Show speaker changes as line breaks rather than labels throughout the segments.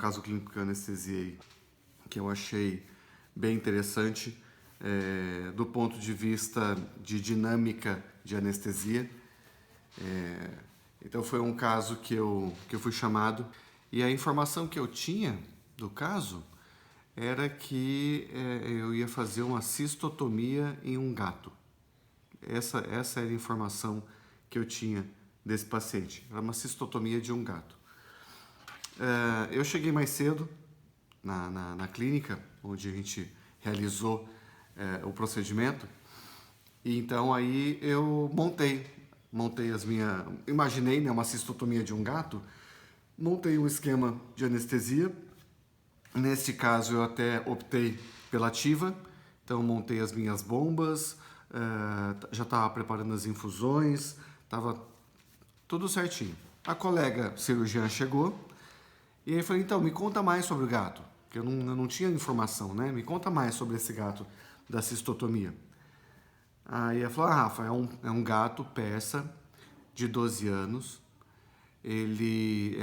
caso clínico que eu anestesiei, que eu achei bem interessante do ponto de vista de dinâmica de anestesia. Então foi um caso que eu fui chamado e a informação que eu tinha do caso era que eu ia fazer uma cistotomia em um gato. Essa era a informação que eu tinha desse paciente. Era uma cistotomia de um gato. Eu cheguei mais cedo na clínica, onde a gente realizou o procedimento. E então aí eu montei as minhas... Imaginei, né, uma cistotomia de um gato. Montei um esquema de anestesia. Neste caso eu até optei pela ativa. Então montei as minhas bombas, já estava preparando as infusões, estava tudo certinho. A colega cirurgiã chegou e aí falei, então, me conta mais sobre o gato, que eu não tinha informação, né? Me conta mais sobre esse gato da cistotomia. Aí ela falou, Rafa, é um gato persa de 12 anos, ele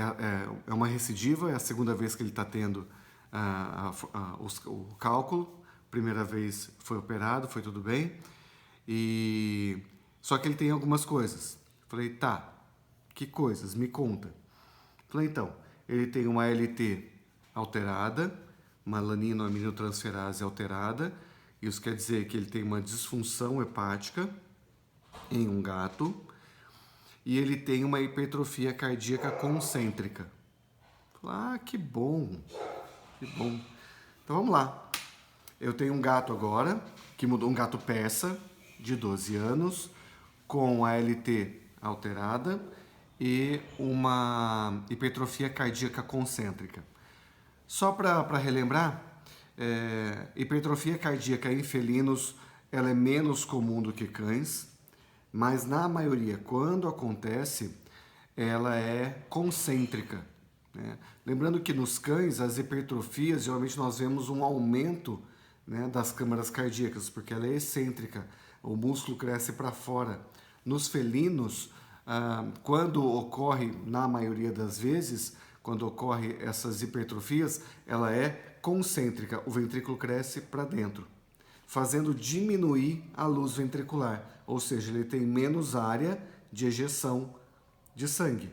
é uma recidiva, é a segunda vez que ele está tendo o cálculo, primeira vez foi operado, foi tudo bem, só que ele tem algumas coisas. Falei, tá, que coisas? Me conta. Falei, então, ele tem uma ALT alterada, uma laninaminotransferase alterada, isso quer dizer que ele tem uma disfunção hepática em um gato, e ele tem uma hipertrofia cardíaca concêntrica. Falei, que bom, que bom. Então vamos lá. Eu tenho um gato agora, que mudou, um gato persa, de 12 anos, com a ALT alterada e uma hipertrofia cardíaca concêntrica. Só para relembrar, hipertrofia cardíaca em felinos ela é menos comum do que cães, mas na maioria, quando acontece, ela é concêntrica, né? Lembrando que nos cães, as hipertrofias, geralmente nós vemos um aumento, né, das câmaras cardíacas, porque ela é excêntrica, o músculo cresce para fora. Nos felinos, quando ocorre, na maioria das vezes, quando ocorre essas hipertrofias, ela é concêntrica, o ventrículo cresce para dentro, fazendo diminuir a luz ventricular, ou seja, ele tem menos área de ejeção de sangue,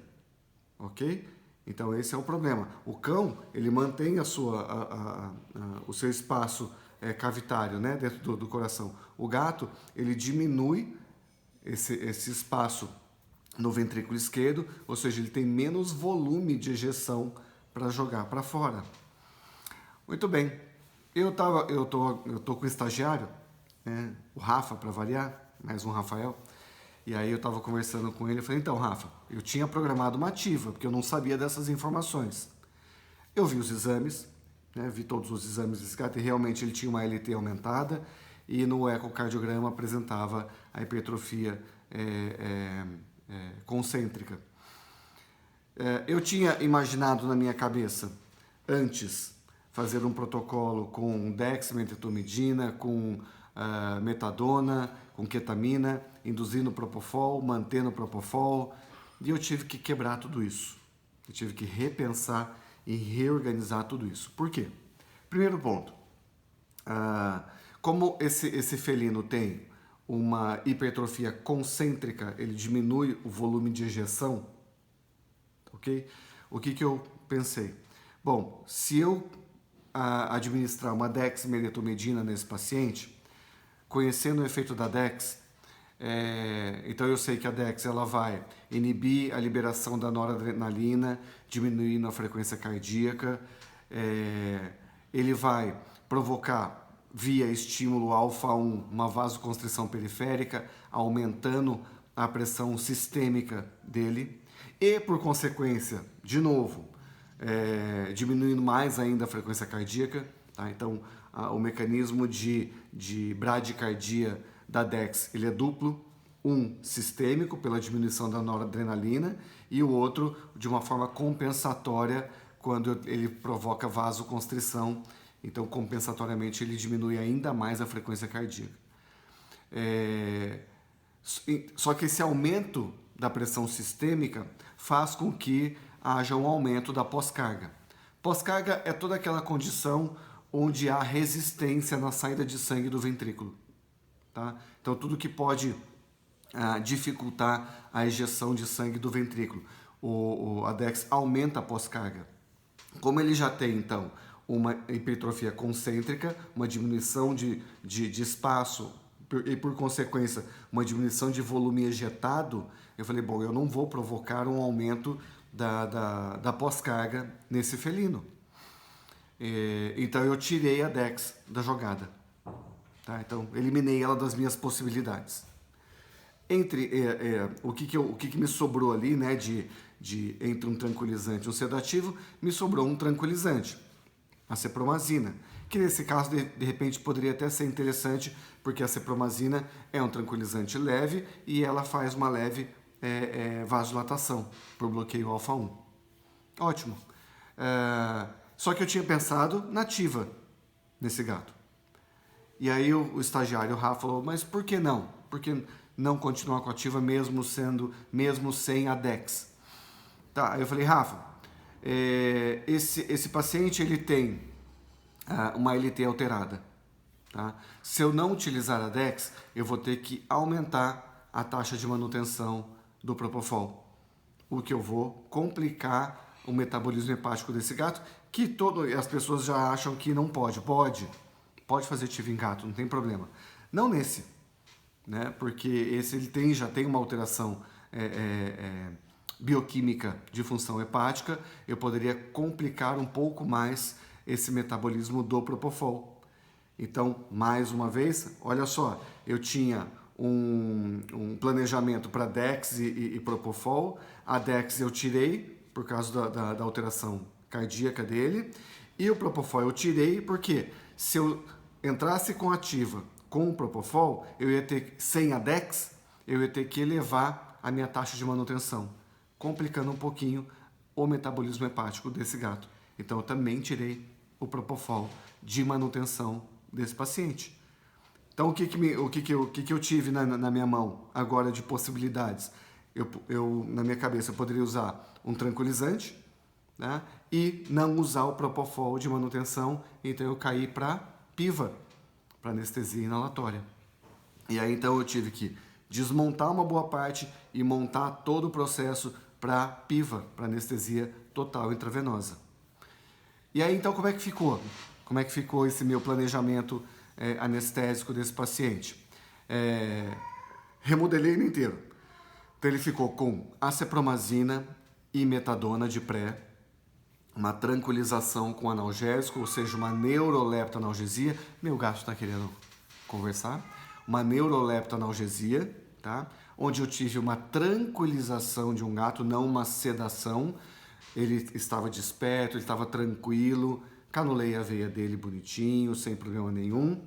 ok? Então esse é o problema. O cão, ele mantém o seu espaço cavitário, né, dentro do coração. O gato, ele diminui esse espaço no ventrículo esquerdo, ou seja, ele tem menos volume de ejeção para jogar para fora. Muito bem. Eu tô com o estagiário, né, o Rafa, para variar, mais um Rafael. E aí eu estava conversando com ele, eu falei, então, Rafa, eu tinha programado uma ativa, porque eu não sabia dessas informações. Eu vi os exames, né, vi todos os exames desse gato e realmente ele tinha uma LT aumentada e no ecocardiograma apresentava a hipertrofia concêntrica. Eu tinha imaginado na minha cabeça, antes, fazer um protocolo com dexmedetomidina, com metadona, com ketamina, induzindo propofol, mantendo propofol, e eu tive que quebrar tudo isso. Eu tive que repensar e reorganizar tudo isso. Por quê? Primeiro ponto, como esse felino tem uma hipertrofia concêntrica, ele diminui o volume de ejeção, ok? O que eu pensei? Bom, se eu administrar uma dexmedetomidina nesse paciente, conhecendo o efeito da Dex, então eu sei que a Dex ela vai inibir a liberação da noradrenalina, diminuindo a frequência cardíaca, ele vai provocar via estímulo alfa-1 uma vasoconstrição periférica, aumentando a pressão sistêmica dele e, por consequência, de novo, diminuindo mais ainda a frequência cardíaca. Tá? Então, o mecanismo de bradicardia da Dex ele é duplo, um sistêmico pela diminuição da noradrenalina e o outro de uma forma compensatória quando ele provoca vasoconstrição, então compensatoriamente ele diminui ainda mais a frequência cardíaca. Só que esse aumento da pressão sistêmica faz com que haja um aumento da pós-carga. Pós-carga é toda aquela condição onde há resistência na saída de sangue do ventrículo. Tá? Então, tudo que pode dificultar a ejeção de sangue do ventrículo. A DEX aumenta a pós-carga. Como ele já tem, então, uma hipertrofia concêntrica, uma diminuição de espaço e, por consequência, uma diminuição de volume ejetado, eu falei, bom, eu não vou provocar um aumento da pós-carga nesse felino. Então, eu tirei a DEX da jogada. Tá? Então, eliminei ela das minhas possibilidades. Entre o que me sobrou ali, né, entre um tranquilizante e um sedativo, me sobrou um tranquilizante, a cepromazina, que nesse caso, de repente, poderia até ser interessante, porque a cepromazina é um tranquilizante leve e ela faz uma leve vasodilatação por bloqueio alfa-1. Ótimo. Só que eu tinha pensado na ativa nesse gato. E aí o estagiário, o Rafa, falou, mas por que não? Por que não continuar com a ativa mesmo sem a DEX? Tá, aí eu falei, Rafa, esse paciente ele tem uma LT alterada. Tá? Se eu não utilizar a DEX, eu vou ter que aumentar a taxa de manutenção do Propofol, o que eu vou complicar o metabolismo hepático desse gato, que as pessoas já acham que não pode. Pode fazer ativa em gato, não tem problema. Não nesse, né? Porque esse ele já tem uma alteração bioquímica de função hepática, eu poderia complicar um pouco mais esse metabolismo do Propofol. Então, mais uma vez, olha só, eu tinha um planejamento para DEX e Propofol, a DEX eu tirei por causa da alteração cardíaca dele, e o Propofol eu tirei porque se eu entrasse com ativa com o Propofol, sem a DEX, eu ia ter que elevar a minha taxa de manutenção, complicando um pouquinho o metabolismo hepático desse gato. Então, eu também tirei o Propofol de manutenção desse paciente. Então, o que eu tive na minha mão agora de possibilidades? Na minha cabeça, eu poderia usar um tranquilizante, né? E não usar o Propofol de manutenção, então eu caí para PIVA, para anestesia inalatória. E aí, então, eu tive que desmontar uma boa parte e montar todo o processo para PIVA, para anestesia total intravenosa. E aí, então, como é que ficou? Como é que ficou esse meu planejamento anestésico desse paciente? Remodelei ele inteiro. Então, ele ficou com acepromazina e metadona de pré, uma tranquilização com analgésico, ou seja, uma neuroleptoanalgesia. Meu gato está querendo conversar. Uma neuroleptoanalgesia, tá? Onde eu tive uma tranquilização de um gato, não uma sedação. Ele estava desperto, ele estava tranquilo, canulei a veia dele bonitinho, sem problema nenhum.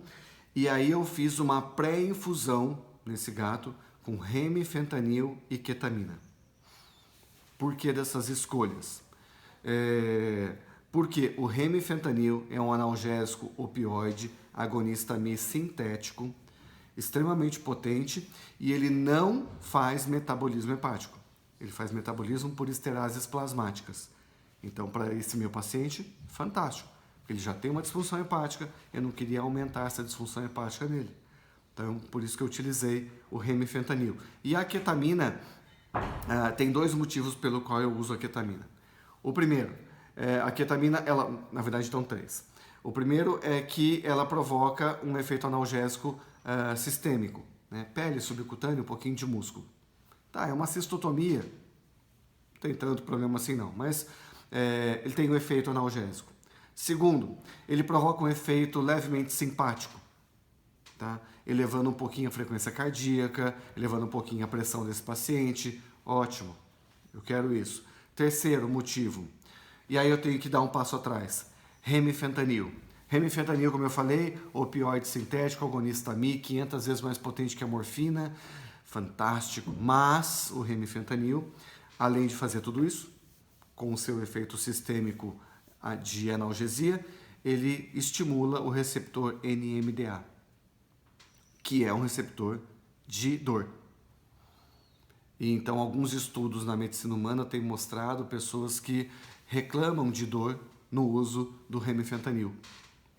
E aí eu fiz uma pré-infusão nesse gato com remifentanil e ketamina. Por que dessas escolhas? Porque o remifentanil é um analgésico opioide agonista Mi sintético, extremamente potente, e ele não faz metabolismo hepático. Ele faz metabolismo por esterases plasmáticas. Então, para esse meu paciente, fantástico. Ele já tem uma disfunção hepática, eu não queria aumentar essa disfunção hepática nele. Então, por isso que eu utilizei o remifentanil. E a ketamina, tem dois motivos pelo qual eu uso a ketamina. O primeiro, a ketamina, na verdade, estão três. O primeiro é que ela provoca um efeito analgésico sistêmico, né? Pele subcutânea, um pouquinho de músculo. Tá, é uma cistotomia, não tem tanto problema assim não, mas ele tem um efeito analgésico. Segundo, ele provoca um efeito levemente simpático, tá? Elevando um pouquinho a frequência cardíaca, elevando um pouquinho a pressão desse paciente. Ótimo, eu quero isso. Terceiro motivo, e aí eu tenho que dar um passo atrás, remifentanil. Remifentanil, como eu falei, opioide sintético, agonista Mi, 500 vezes mais potente que a morfina, fantástico. Mas o remifentanil, além de fazer tudo isso, com o seu efeito sistêmico de analgesia, ele estimula o receptor NMDA, que é um receptor de dor. E então, alguns estudos na medicina humana têm mostrado pessoas que reclamam de dor no uso do remifentanil,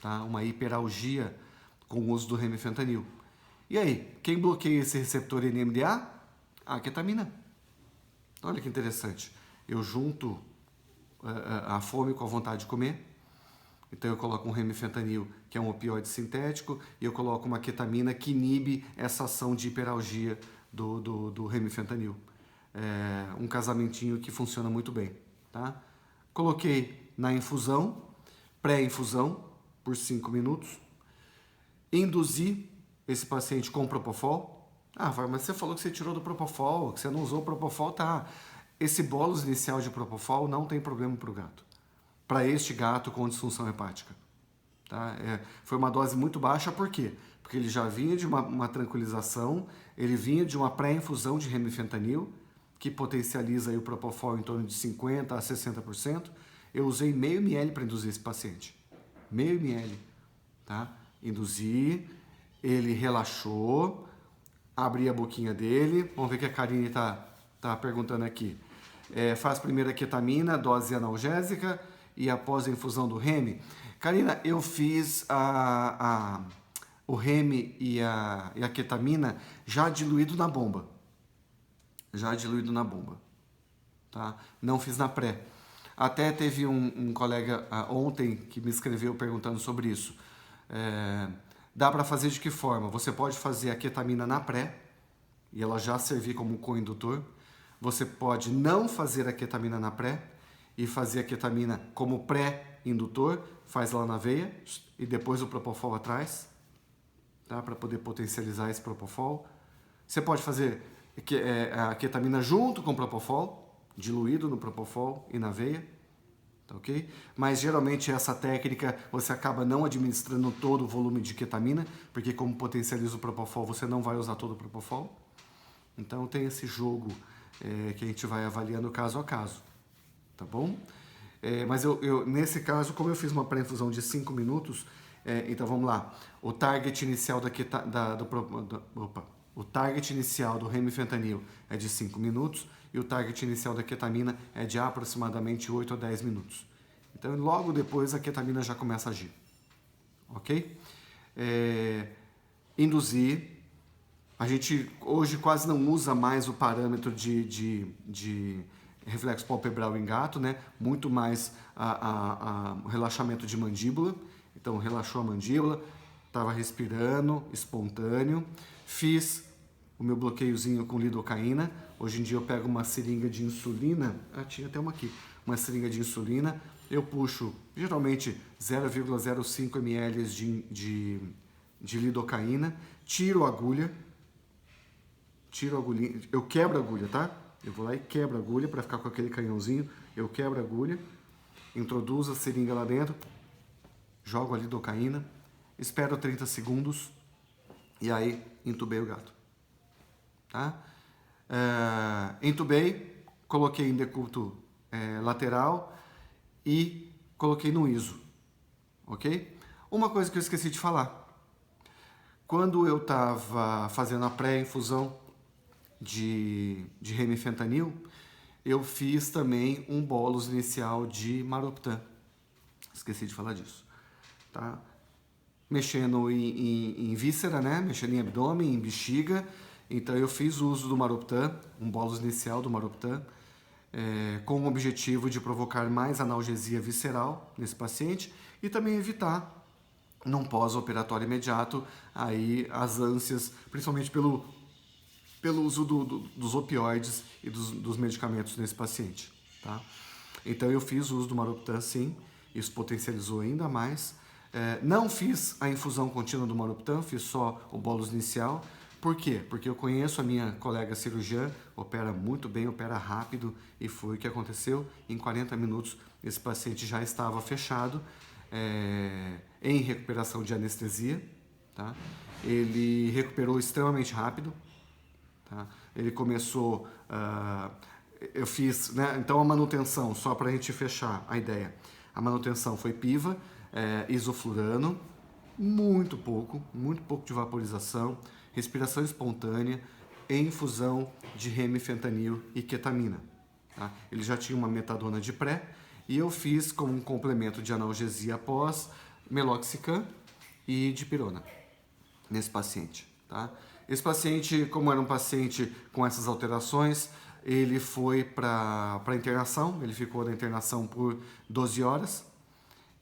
tá? Uma hiperalgia com o uso do remifentanil. E aí, quem bloqueia esse receptor NMDA? A ketamina. Olha que interessante. Eu junto a fome com a vontade de comer. Então eu coloco um remifentanil, que é um opioide sintético, e eu coloco uma ketamina que inibe essa ação de hiperalgia do remifentanil. É um casamentinho que funciona muito bem, tá? Coloquei na infusão, pré-infusão, por 5 minutos. Induzi esse paciente com Propofol. Ah, mas você falou que você tirou do Propofol, que você não usou o Propofol, tá? Esse bolus inicial de Propofol não tem problema para o gato. Para este gato com disfunção hepática. Tá? Foi uma dose muito baixa, por quê? Porque ele já vinha de uma tranquilização, ele vinha de uma pré-infusão de remifentanil, que potencializa aí o Propofol em torno de 50% a 60%. Eu usei meio ml para induzir esse paciente. Meio ml. Tá? Induzi, ele relaxou, abri a boquinha dele. Vamos ver o que a Karine está perguntando aqui. Faz primeiro a ketamina, dose analgésica, e após a infusão do remi. Karina, eu fiz o remi e a ketamina já diluído na bomba. Tá? Não fiz na pré. Até teve um colega ontem que me escreveu perguntando sobre isso. Dá para fazer de que forma? Você pode fazer a ketamina na pré, e ela já servir como coindutor. Você pode não fazer a ketamina na pré e fazer a ketamina como pré-indutor, faz ela na veia e depois o Propofol atrás, tá? Para poder potencializar esse Propofol. Você pode fazer a ketamina junto com o Propofol, diluído no Propofol e na veia, tá ok? Mas geralmente essa técnica você acaba não administrando todo o volume de ketamina, porque como potencializa o Propofol, você não vai usar todo o Propofol. Então tem esse jogo que a gente vai avaliando caso a caso, tá bom? Mas nesse caso, como eu fiz uma pré-infusão de 5 minutos, então vamos lá. O target inicial o target inicial do remifentanil é de 5 minutos e o target inicial da ketamina é de aproximadamente 8 a 10 minutos. Então logo depois a ketamina já começa a agir, ok? Induzir. A gente hoje quase não usa mais o parâmetro de reflexo palpebral em gato, né? Muito mais o relaxamento de mandíbula. Então, relaxou a mandíbula, estava respirando, espontâneo. Fiz o meu bloqueiozinho com lidocaína. Hoje em dia eu pego uma seringa de insulina. Tinha até uma aqui. Uma seringa de insulina. Eu puxo, geralmente, 0,05 ml de lidocaína. Tiro a agulha. Eu quebro a agulha, tá? Eu vou lá e quebro a agulha para ficar com aquele canhãozinho. Eu quebro a agulha, introduzo a seringa lá dentro, jogo a lidocaína, espero 30 segundos e aí entubei o gato. Tá? Entubei, coloquei em decúbito lateral e coloquei no ISO. Ok? Uma coisa que eu esqueci de falar. Quando eu estava fazendo a pré-infusão de remifentanil, eu fiz também um bolus inicial de Maroptan. Esqueci de falar disso. Tá? Mexendo em víscera, né? Mexendo em abdômen, em bexiga. Então eu fiz uso do Maroptan, um bolus inicial do Maroptan, com o objetivo de provocar mais analgesia visceral nesse paciente e também evitar, num pós-operatório imediato, aí as ânsias, principalmente pelo uso dos opioides e dos medicamentos nesse paciente. Tá? Então eu fiz uso do Maroptan, sim, isso potencializou ainda mais. Não fiz a infusão contínua do Maroptan, fiz só o bolus inicial. Por quê? Porque eu conheço a minha colega cirurgiã, opera muito bem, opera rápido, e foi o que aconteceu. Em 40 minutos esse paciente já estava fechado, em recuperação de anestesia. Tá? Ele recuperou extremamente rápido. Tá? Ele começou, eu fiz, né? Então a manutenção, só para a gente fechar a ideia, a manutenção foi piva, isoflurano, muito pouco de vaporização, respiração espontânea e infusão de remifentanil e ketamina. Tá? Ele já tinha uma metadona de pré, e eu fiz como um complemento de analgesia após meloxicam e dipirona nesse paciente, tá? Esse paciente, como era um paciente com essas alterações, ele foi para internação, ele ficou na internação por 12 horas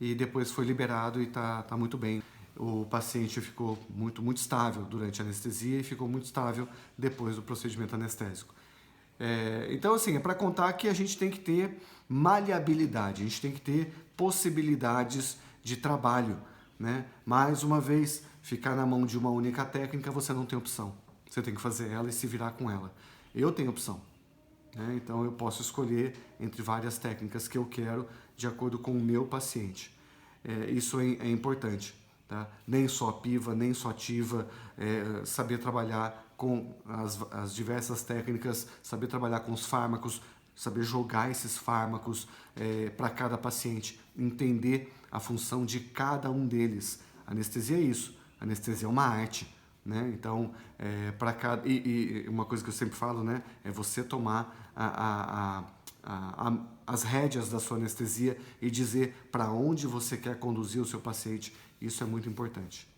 e depois foi liberado e tá muito bem. O paciente ficou muito estável durante a anestesia e ficou muito estável depois do procedimento anestésico. Então, assim, é para contar que a gente tem que ter maleabilidade, a gente tem que ter possibilidades de trabalho, né? Mais uma vez, ficar na mão de uma única técnica, você não tem opção. Você tem que fazer ela e se virar com ela. Eu tenho opção, né? Então, eu posso escolher entre várias técnicas que eu quero de acordo com o meu paciente. Isso é importante. Tá? Nem só piva, nem só ativa, saber trabalhar com as diversas técnicas, saber trabalhar com os fármacos, saber jogar esses fármacos para cada paciente, entender a função de cada um deles. Anestesia é isso, anestesia é uma arte. Né? Então, para cada e uma coisa que eu sempre falo, né, é você tomar as rédeas da sua anestesia e dizer para onde você quer conduzir o seu paciente. Isso é muito importante.